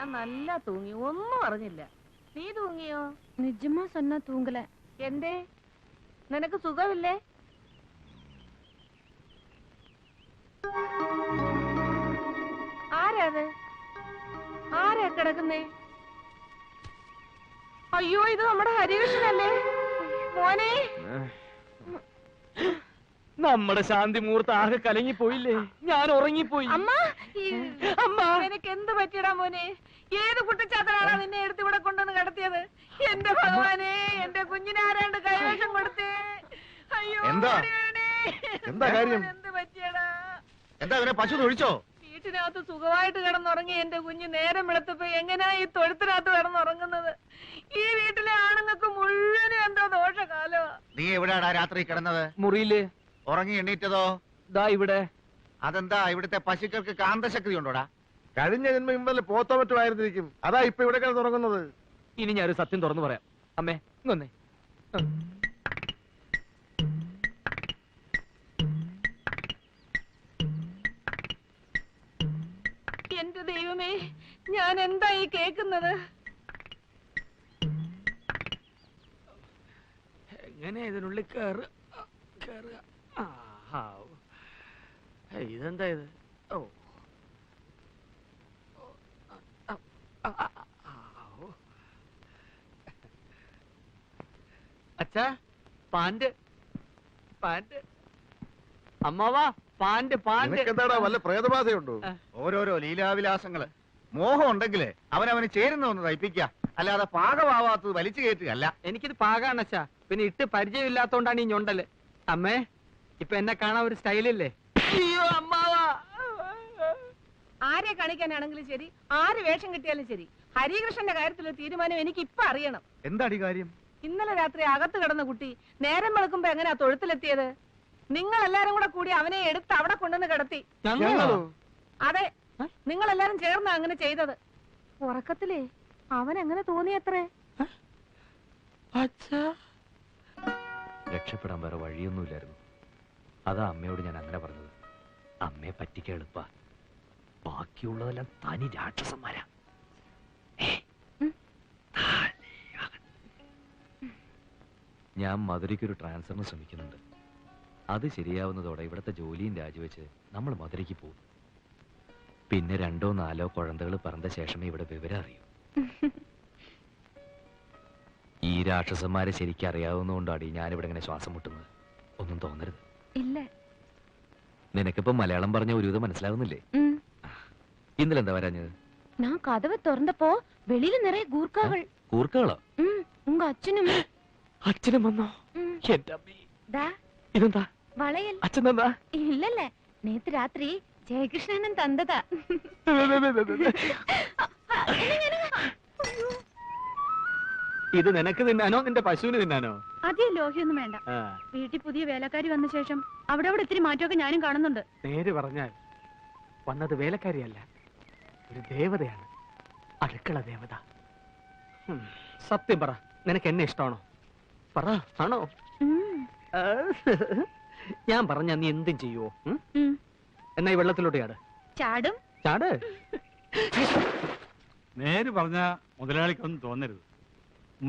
ഞാൻ നല്ല തൂങ്ങി, ഒന്നും അറിഞ്ഞില്ല. നീ തൂങ്ങിയോ? നിജമാ സൊന്ന തൂങ്ങല. എന്തേ, നിനക്ക് സുഖമില്ലേ? ആരാത്? ആരാ കിടക്കുന്നേ? അയ്യോ, ഇത് നമ്മുടെ ഹരികൃഷ്ണനല്ലേ മോനെ. നമ്മുടെ ശാന്തി മുഹൂർത്തം ആകെ കലങ്ങിപ്പോയില്ലേ? ഞാൻ ഉറങ്ങിപ്പോയി. അമ്മ, എനിക്ക് എന്ത് പറ്റിയടാ മോനെ? ഏത് കുട്ടിച്ചാത്തനാണ് നിന്നെ എടുത്ത് ഇവിടെ കൊണ്ടുവന്ന് കിടത്തിയത്? എന്റെ ഭഗവാനെ, എന്റെ കുഞ്ഞിനെ ആരാണ്ട് കൈവേഷം കൊടുത്തേ. അയ്യോ, എന്താ കാര്യം? എന്ത് പറ്റിയടാ? എന്താ അവനെ പശു തൊഴിച്ചോ? വീട്ടിനകത്ത് സുഖമായിട്ട് കിടന്നുറങ്ങി എന്റെ കുഞ്ഞ് നേരം വെളുത്തപ്പോ എങ്ങനെയാ ഈ തൊഴുത്തിനകത്ത് കിടന്നുറങ്ങുന്നത്? ഈ വീട്ടിലെ ആണുങ്ങൾക്ക് മുഴുവനും എന്തോ ദോഷകാലോ. നീ എവിടെയാടാ രാത്രി കിടന്നത്? മുറിയില്. ഉറങ്ങി എണ്ണീറ്റതോ? ദാ ഇവിടെ. അതെന്താ, ഇവിടുത്തെ പശുക്കൾക്ക് കാന്തശക്തി ഉണ്ടോടാ? കഴിഞ്ഞ ജന്മം ഇന്നലെ പോത്തോ മറ്റോ ആയിരുന്നിരിക്കും, അതാ ഇപ്പൊ ഇവിടെ കിടന്നുറങ്ങുന്നത്. ഇനി ഞാനൊരു സത്യം തുറന്നു പറയാം. അമ്മേ ഇങ്ങൊന്നേ. എന്റെ ദൈവമേ, ഞാൻ എന്താ ഈ കേക്കുന്നത്? എങ്ങനെ ഇതിനുള്ളിൽ കേറുക? ഇതെന്താ ഇത്? ഓ, അച്ഛാ, പാന്റ് അമ്മാവാ, പാന്റ്. എന്താടാ, വല്ല പ്രേതബാധയുണ്ടോ? ഓരോരോ ലീലാവിലാസങ്ങള്. മോഹം ഉണ്ടെങ്കിലേ അവനവന് ചേരുന്ന ഒന്ന് തയ്പ്പിക്ക, അല്ലാതെ പാകമാവാത്തത് വലിച്ചു കയറ്റുകയല്ല. എനിക്കിത് പാകാണ് അച്ഛാ, പിന്നെ ഇട്ട് പരിചയമില്ലാത്തോണ്ടാണ് ഈ ഞൊണ്ടല്. അമ്മേ, ഇപ്പൊ എന്നെ കാണാൻ ഒരു സ്റ്റൈലില്ലേ? അയ്യോ അമ്മാവാ. ആരെ കാണിക്കാനാണെങ്കിലും ശരി, ആര് വേഷം കിട്ടിയാലും ശരി, ഹരികൃഷ്ണന്റെ കാര്യത്തിലൊരു തീരുമാനം എനിക്ക് ഇപ്പൊ അറിയണം. എന്താടി കാര്യം? ഇന്നലെ രാത്രി അകത്ത് കിടന്ന കുട്ടി നേരം വെളുക്കുമ്പോ എങ്ങനെയാ തൊഴുത്തിലെത്തിയത്? നിങ്ങൾ എല്ലാരും കൂടെ കൂടി അവനെ എടുത്ത് അവിടെ കൊണ്ടുവന്ന് കിടത്തി. അതെ, നിങ്ങൾ എല്ലാരും ചേർന്നാ അങ്ങനെ ചെയ്തത്. ഉറക്കത്തിലേ അവൻ എങ്ങനെ തോന്നിയത്രേ? രക്ഷപ്പെടാൻ വേറെ വഴിയൊന്നുമില്ലായിരുന്നു. അതാ അമ്മയോട് ഞാൻ അങ്ങനെ പറഞ്ഞത്. അമ്മയെ പറ്റിക്കാൻ എളുപ്പ, ബാക്കിയുള്ളതെല്ലാം തനി രാക്ഷസന്മാരാ. ഞാൻ മധുരയ്ക്കൊരു ട്രാൻസ്ഫറിന് ശ്രമിക്കുന്നുണ്ട്. അത് ശരിയാവുന്നതോടെ ഇവിടുത്തെ ജോലിയും രാജിവെച്ച് നമ്മൾ മധുരയ്ക്ക് പോകും. പിന്നെ 2 or 4 കുഴന്തകൾ പറഞ്ഞ ശേഷമേ ഇവിടെ വിവരം അറിയൂ. ഈ രാക്ഷസന്മാരെ ശരിക്കും അറിയാവുന്നതുകൊണ്ടാണ് ഞാനിവിടെ ഇങ്ങനെ ശ്വാസം മുട്ടുന്നത്. ഒന്നും തോന്നരുത്. ഇല്ല. നിനക്കിപ്പോ മലയാളം പറഞ്ഞ ഒരുവിധം മനസ്സിലാവുന്നില്ലേ? ഇന്നലെ എന്താ വരാഞ്ഞത്? ഞാൻ കഥവ് തുറന്നപ്പോ വെളിയിൽ നിറയെ ഗൂർക്കകൾ. കൂർക്കകളോ? ഉങ്ക അച്ഛനും വന്നോ? ഇതെന്താ വളയൽ? അച്ഛൻ എന്താ? ഇല്ലല്ലേ, നേത്ത് രാത്രി ജയകൃഷ്ണനും തന്നതാ. ഇത് നിനക്ക് തിന്നാനോ നിന്റെ പശുവിന് തിന്നാനോ? അധികം ലോഹ്യൊന്നും വേണ്ട. വീട്ടിൽ പുതിയ വേലക്കാരി വന്ന ശേഷം അവിടെ ഇത്തിരി മാറ്റമൊക്കെ ഞാനും കാണുന്നുണ്ട്. നേര് പറഞ്ഞാൽ വന്നത് വേലക്കാരിയല്ല, ഒരു ദേവതയാണ്. അടുക്കള ദേവത. സത്യം പറ, നിനക്ക് എന്നെ ഇഷ്ടമാണോ? പറ, ആണോ? ഞാൻ പറഞ്ഞ നീ എന്തും ചെയ്യുവോ? എന്നാ ഈ വെള്ളത്തിലോട്ട് ചാടും. ചാട്. നേര് പറഞ്ഞ മുതലാളിക്കൊന്നും തോന്നരുത്.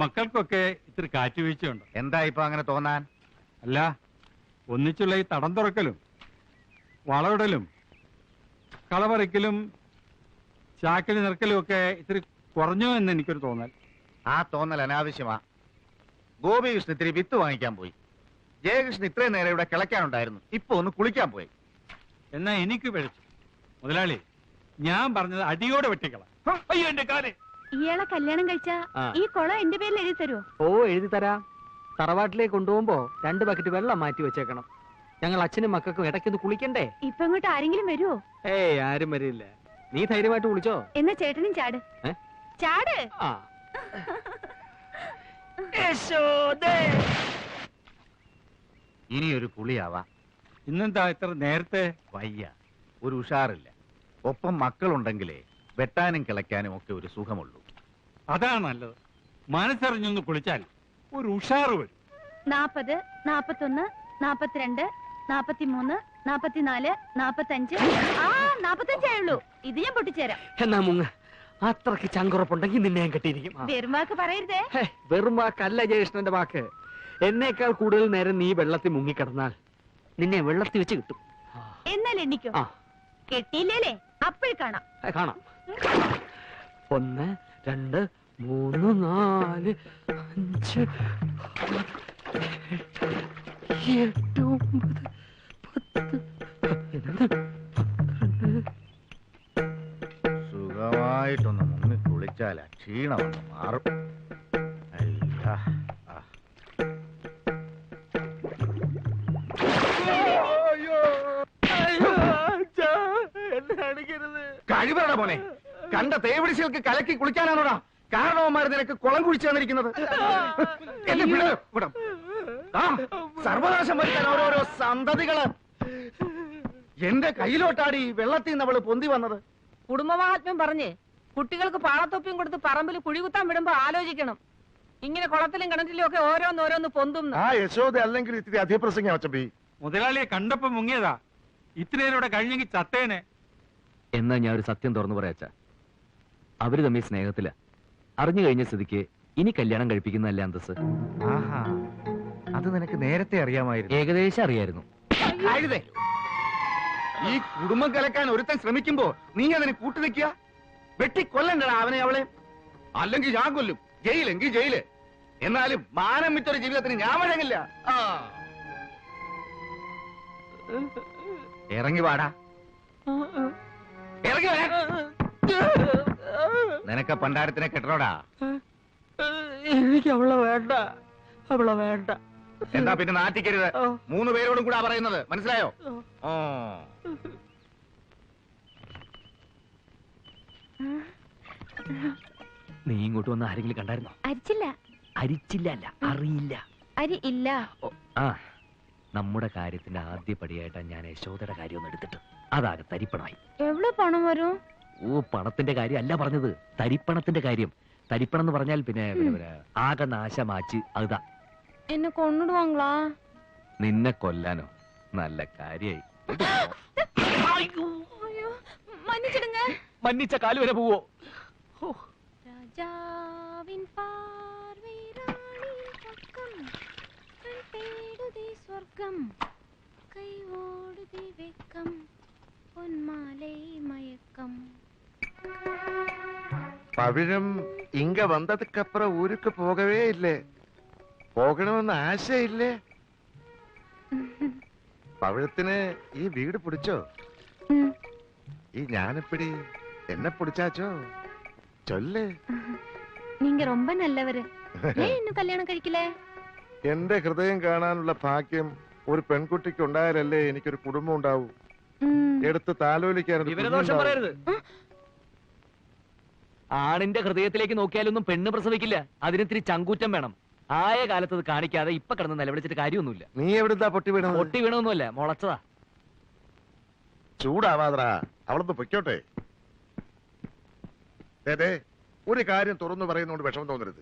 മക്കൾക്കൊക്കെ ഇത്തിരി കാറ്റുവീഴ്ചയുണ്ട്. എന്താ ഇപ്പൊ അങ്ങനെ തോന്നാൻ? അല്ല, ഒന്നിച്ചുള്ള ഈ തടം തുറക്കലും വളവിടലും കളപറിക്കലും ചാക്കലി നിറക്കലും ഒക്കെ ഇത്തിരി കുറഞ്ഞോ എന്ന് എനിക്കൊരു തോന്നൽ. ആ തോന്നൽ അനാവശ്യമാ. ഗോപികൃഷ്ണൻ ഇത്തിരി വിത്ത് വാങ്ങിക്കാൻ പോയി. ജയകൃഷ്ണൻ ഇത്രയും നേരം ഇവിടെ കിളയ്ക്കാനുണ്ടായിരുന്നു, ഇപ്പൊ ഒന്ന് കുളിക്കാൻ പോയി. എന്നാ എനിക്ക് പിഴച്ചു. മുതലാളി, ഞാൻ പറഞ്ഞത് അടിയോടെ വെട്ടിക്കള. അയ്യോ എന്റെ കാലേ. ഇയാളെ കല്യാണം കഴിച്ചാ ഈ കുളം എന്റെ പേരിൽ എഴുതി തരുമോ? ഓ, എഴുതി തരാം. തറവാട്ടിലേക്ക് കൊണ്ടുപോകുമ്പോ 2 ബക്കറ്റ് വെള്ളം മാറ്റി വെച്ചേക്കണം. ഞങ്ങൾ അച്ഛനും മക്കൾക്കും ഇടയ്ക്കൊന്ന് കുളിക്കണ്ടേ? ഇപ്പൊ ഇങ്ങോട്ട് ആരെങ്കിലും വരുമോ? ഏയ്, ആരും വരില്ല. നീ ധൈര്യമായിട്ട് കുളിച്ചോ. എന്നാ ചേട്ടനും ചാട്. ചാട്. ഇനിയൊരു കുളിയാവാ. ഇന്നെന്താ ഇത്ര നേരത്തെ? വയ്യ, ഒരു ഉഷാറില്ല. ഒപ്പം മക്കളുണ്ടെങ്കിലേ വെട്ടാനും കിളയ്ക്കാനും ഒക്കെ ഒരു സുഖമുള്ളൂ. അതാണ് നല്ലത്. മനസ്സറിഞ്ഞൊന്ന് കുളിച്ചാൽ ഒരു ഉഷാറ് വരും. 40, 41, 42, 43, 44, 45. 45 ആയുള്ളൂ. ഇത് ഞാൻ പൊട്ടിച്ചേരാം. എന്നാ മുങ്ങ. അത്രക്ക് ചങ്കുറപ്പുണ്ടെങ്കിൽ നിന്നെ ഞാൻ കെട്ടിയിരിക്കും. വെറുമാക്ക് പറയരുതേ. വെറും വാക്കല്ല ജയകൃഷ്ണന്റെ വാക്ക്. എന്നേക്കാൾ കൂടുതൽ നേരം നീ വെള്ളത്തിൽ മുങ്ങിക്കിടന്നാൽ നിന്നെ വെള്ളത്തിൽ വെച്ച് കിട്ടും. എന്നാൽ എണ്ണിക്കോ. കെട്ടിയില്ലേ അപ്പോൾ കാണാം. കാണാം. 1 2 3 4 5 6 7 8 9 10 സുഖമായിട്ടൊന്ന് മുങ്ങി കുളിച്ചാല ക്ഷീണമൊന്ന് മാറും. അയ്യാ. കഴിവറ മോനെ, കണ്ട തേവിടിശികൾക്ക് കലക്കി കുളിക്കാനാണോടാ കാരണവന്മാർ നിനക്ക് കുളം കുഴിച്ചു തന്നിരിക്കുന്നത്? സർവനാശം വരുത്താൻ ഓരോരോ സന്തതികള്. എന്റെ കയ്യിലോട്ടാടി വെള്ളത്തിൽ നിന്ന് അവള് പൊന്തി വന്നത്. കുടുംബമാഹാത്മ്യം പറഞ്ഞ് കുട്ടികൾക്ക് പാളത്തൊപ്പിയും കൊടുത്ത് പറമ്പിൽ കുഴികുത്താൻ വിടുമ്പോ ആലോചിക്കണം. ഇങ്ങനെ കുളത്തിലും കിണറ്റിലും ഒക്കെ ഓരോന്നോരോന്ന് പൊന്തും. ആ യശോദ അല്ലെങ്കിൽ ഇത്തിരി അധിപ്രസംഗം അച്ചമ്പി. മുതലാളിയെ കണ്ടപ്പോ മുങ്ങിയതാ. ഇത്രയേരോടെ കഴിഞ്ഞെങ്കിൽ ചത്തേനെ. എന്നാ ഞാൻ ഒരു സത്യം തുറന്നു പറയാച്ച, അവര് തമ്മിൽ സ്നേഹത്തില. അറിഞ്ഞു കഴിഞ്ഞ സ്ഥിതിക്ക് ഇനി കല്യാണം കഴിപ്പിക്കുന്നതല്ല അന്തസ്. ആഹാ, അത് നിനക്ക് നേരത്തെ അറിയാമായിരുന്നു? ഏകദേശം അറിയായിരുന്നു. ഈ കുടുംബം കലക്കാൻ ഒരുത്തൻ ശ്രമിക്കുമ്പോ നീ അതിന് കൂട്ടുനിൽക്കുക? വെട്ടിക്കൊല്ലണ്ടടാ അവനെ അവളെ. അല്ലെങ്കിൽ ഞാൻ കൊല്ലും. ജയിലെങ്കിൽ ജയില്. എന്നാലും മാനം വിറ്റൊരു ജീവിതത്തിന് ഞാൻ വഴങ്ങില്ല. ഇറങ്ങി വാടാ, ഇറങ്ങി വരാ. നിനക്ക് പണ്ടാരത്തിനെ കെട്ടണോടാ? എനിക്ക് അവളെ വേണ്ട, അവളെ വേണ്ട. എന്താ പിന്നെ നാട്ടിക്കരുത്. 3 പേരോടും കൂടാ പറയുന്നത്, മനസ്സിലായോ? നീ ഇങ്ങോട്ട് വന്ന് ആരെങ്കിലും കണ്ടായിരുന്നോ? അരിച്ചില്ല. അരിച്ചില്ല അല്ല, അറിയില്ല. അരി ഇല്ല. ആ, നമ്മുടെ കാര്യത്തിന്റെ ആദ്യ പടിയായിട്ടാ ഞാൻ യശോദയുടെ കാര്യം ഒന്ന് എടുത്തിട്ട് അതാകെ തരിപ്പണമായി. എവിടെ പണം വരും? ഓ, പണത്തിന്റെ കാര്യം അല്ല പറഞ്ഞത്, തരിപ്പണത്തിന്റെ കാര്യം. തരിപ്പണം എന്ന് പറഞ്ഞാൽ പിന്നെ ആകെ നാശമാച്ച് അതാ. എന്നെ കൊണ്ടിടുവാങ്ങളാ? നിന്നെ കൊല്ലാനോ? നല്ല കാര്യായി. മன்னிச்சிடுங்க. മന്നിച്ച കാല് വരെ പോവോ? രാജാവിൻ പാർവൈ റാണി പക്കം തേടുതി സ്വർഗം കൈ ഓടുതി വെക്കം പൊന്മാലൈ മയക്കം. പവിഴം ഇങ്ക വന്നതുക്കപ്പുറം ഊருக்கு പോകവേ ഇല്ലേ? പോകണമെന്ന് ആശയില്ലേ? പവിഴത്തിന് ഈ വീട് പിടിച്ചോ? ഈ ஞானப்பிடி என்ன பிடிச்சாச்சோ சொல்லு. நீங்க ரொம்ப நல்லவரு. ஏன் இன்னும் கல்யாணம் കഴിക്കില്ലേ? എന്റെ ഹൃദയം കാണാനുള്ള ഭാഗ്യം ഒരു പെൺകുട്ടിക്ക് ഉണ്ടായാലല്ലേ എനിക്കൊരു കുടുംബം ഉണ്ടാവൂ. എടുത്ത് താലോലിക്കാൻ. വിവരദോഷം പറയരുത്. ആണിന്റെ ഹൃദയത്തിലേക്ക് നോക്കിയാലൊന്നും പെണ്ണ് പ്രസവിക്കില്ല. അതിനിത്തിരി ചങ്കൂറ്റം വേണം. ആയ കാലത്ത് അത് കാണിക്കാതെ ഇപ്പൊ കിടന്ന് നിലവിളിച്ചിട്ട് കാര്യമൊന്നുമില്ല. നീ എവിടുന്നാ പൊട്ടി വീണത്? പൊട്ടി വീണൊന്നുമല്ല, മുളച്ചതാ. ചൂടാവാതറാ, അവളൊന്ന് പൊയ്ക്കോട്ടെ. അതെ, ഒരു കാര്യം തുറന്നു പറയുന്നതുകൊണ്ട് വിഷമം തോന്നരുത്.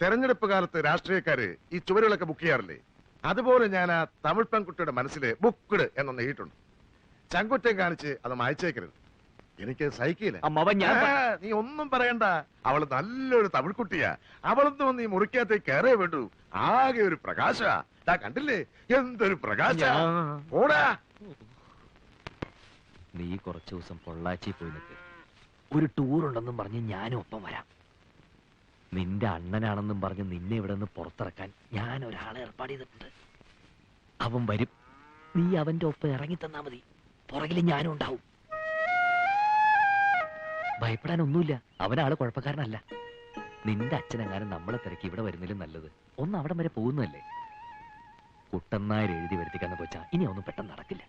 തെരഞ്ഞെടുപ്പ് കാലത്ത് രാഷ്ട്രീയക്കാര് ഈ ചുവരുകളൊക്കെ ബുക്ക് ചെയ്യാറില്ലേ? അതുപോലെ ഞാൻ ആ തമിഴ് പെൺകുട്ടിയുടെ മനസ്സിൽ ബുക്ക്ഡ് എന്നൊന്ന് എഴുതിയിട്ടുണ്ട്. ചങ്കുറ്റം കാണിച്ച് അത് മായച്ചേക്കരുത്. എനിക്ക് സഹിക്കില്ല. നീ ഒന്നും പറയണ്ട. അവള് നല്ലൊരു തമിഴ് കുട്ടിയാ. അവളൊന്നും നീ മുറിക്കകത്തേക്ക് കയറേ വേണ്ടു. ആകെ ഒരു പ്രകാശ. കണ്ടില്ലേ എന്തൊരു പ്രകാശ. ഓടാ. നീ കുറച്ചു ദിവസം പൊള്ളാച്ചി പോയി നിൽക്ക്. ഒരു ടൂർ ഉണ്ടെന്നും പറഞ്ഞ് ഞാനും ഒപ്പം വരാം. നിന്റെ അണ്ണനാണെന്നും പറഞ്ഞ് നിന്നെ ഇവിടെ നിന്ന് പുറത്തിറക്കാൻ ഞാൻ ഒരാളെ ഏർപ്പാട് ചെയ്തിട്ടുണ്ട്. അവൻ വരും. നീ അവന്റെ ഒപ്പം ഇറങ്ങി തന്നാ മതി. പുറകിൽ ഞാനും ഉണ്ടാവും. ഭയപ്പെടാനൊന്നുമില്ല. അവനാള് കുഴപ്പക്കാരനല്ല. നിന്റെ അച്ഛനെങ്ങാനും നമ്മളെ തിരക്കി ഇവിടെ വരുന്നതിലും നല്ലത് ഒന്ന് അവിടം വരെ പോകുന്നതല്ലേ. കുട്ടന്നായർ എഴുതി വരുത്തിക്കാന്ന് വെച്ചാ ഇനി ഒന്നും പെട്ടെന്ന് നടക്കില്ല.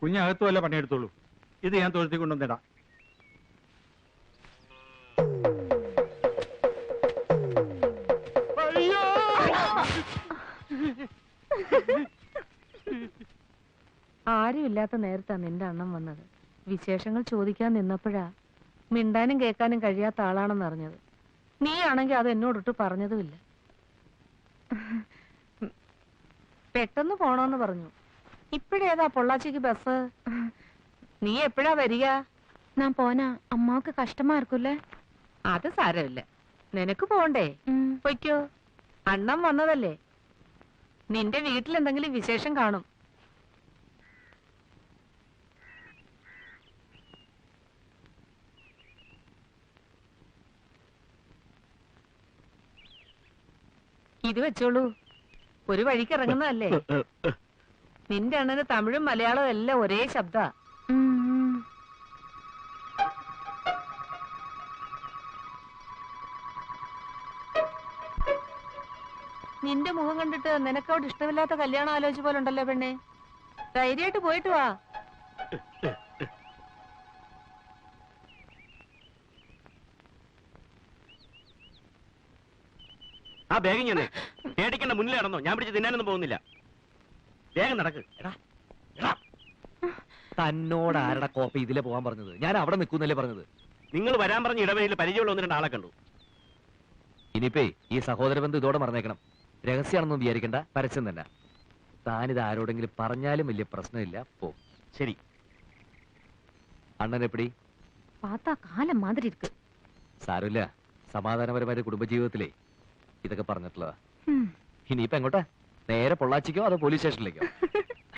കുഞ്ഞകത്തു വല്ല പണിയെടുത്തോളൂ. ഇത് ഞാൻ തൊഴുത്തി കൊണ്ടുവന്നിടാം. ആരുമില്ലാത്ത നേരത്താ നിന്റെ അണ്ണം വന്നത്. വിശേഷങ്ങൾ ചോദിക്കാൻ നിന്നപ്പോഴാ മിണ്ടാനും കേൾക്കാനും കഴിയാത്ത ആളാണെന്ന് അറിഞ്ഞത്. നീ ആണെങ്കിൽ അത് എന്നോടിട്ട് പറഞ്ഞതുമില്ല. പെട്ടെന്ന് പോണോന്ന് പറഞ്ഞു. ഇപ്പഴേതാ പൊള്ളാച്ചിക്ക് ബസ്? നീ എപ്പോഴാ വരിക? ഞാൻ പോനാ അമ്മാവക്ക് കഷ്ടമാ ഇരിക്കൂല്ലേ? അത് സാരമില്ല, നിനക്ക് പോണ്ടേ? പൊയ്ക്കോ, അണ്ണം വന്നതല്ലേ. നിന്റെ വീട്ടിൽ എന്തെങ്കിലും വിശേഷം കാണും. ഇത് വെച്ചോളൂ, ഒരു വഴിക്ക് ഇറങ്ങുന്നതല്ലേ. നിന്റെ അണ്ണന് തമിഴും മലയാളവും എല്ലാം ഒരേ ശബ്ദ. നിന്റെ മുഖം കണ്ടിട്ട് നിനക്കവിടെ ഇഷ്ടമില്ലാത്ത കല്യാണം ആലോചിച്ച പോലെ ഉണ്ടല്ലോ പെണ്ണെ. ധൈര്യമായിട്ട് പോയിട്ട് വാ. ആ ബാഗ് ഞാൻ പേടിക്കണ്ട, മുന്നിൽ നടന്നോ, ഞാൻ പിടിച്ച് തിന്നാനൊന്നും പോകുന്നില്ല. വേഗം നടക്ക്. തന്നോട് ആരുടെ കോപ്പി ഇതിലെ പോകാൻ പറഞ്ഞത്? ഞാൻ അവിടെ നിൽക്കുന്നല്ലേ പറഞ്ഞത്. നിങ്ങൾ വരാൻ പറഞ്ഞ ഇടവഴിയിൽ പരിചയമുള്ള 1-2 ആളെ കണ്ടു. ഇനിയിപ്പേ ഈ സഹോദര ബന്ധം ഇതോടെ മറന്നേക്കണം. രഹസ്യമാണെന്നും വിചാരിക്കണ്ട, പരസ്യം തന്നെ. താനിത് ആരോടെങ്കിലും പറഞ്ഞാലും വലിയ പ്രശ്നമില്ല. പോ. ശരി. അണ്ണൻ എപ്പടി? പാത്താ കാലം മാതിരി ഇരിക്ക്. സാരമില്ല, സമാധാനപരമായ കുടുംബജീവിതത്തിലേ ഇതൊക്കെ പറഞ്ഞിട്ടുള്ളതാ. ഇനിയിപ്പോ എങ്ങോട്ടാ? നേരെ പൊള്ളാച്ചിക്കോ അതോ പോലീസ് സ്റ്റേഷനിലേക്കോ?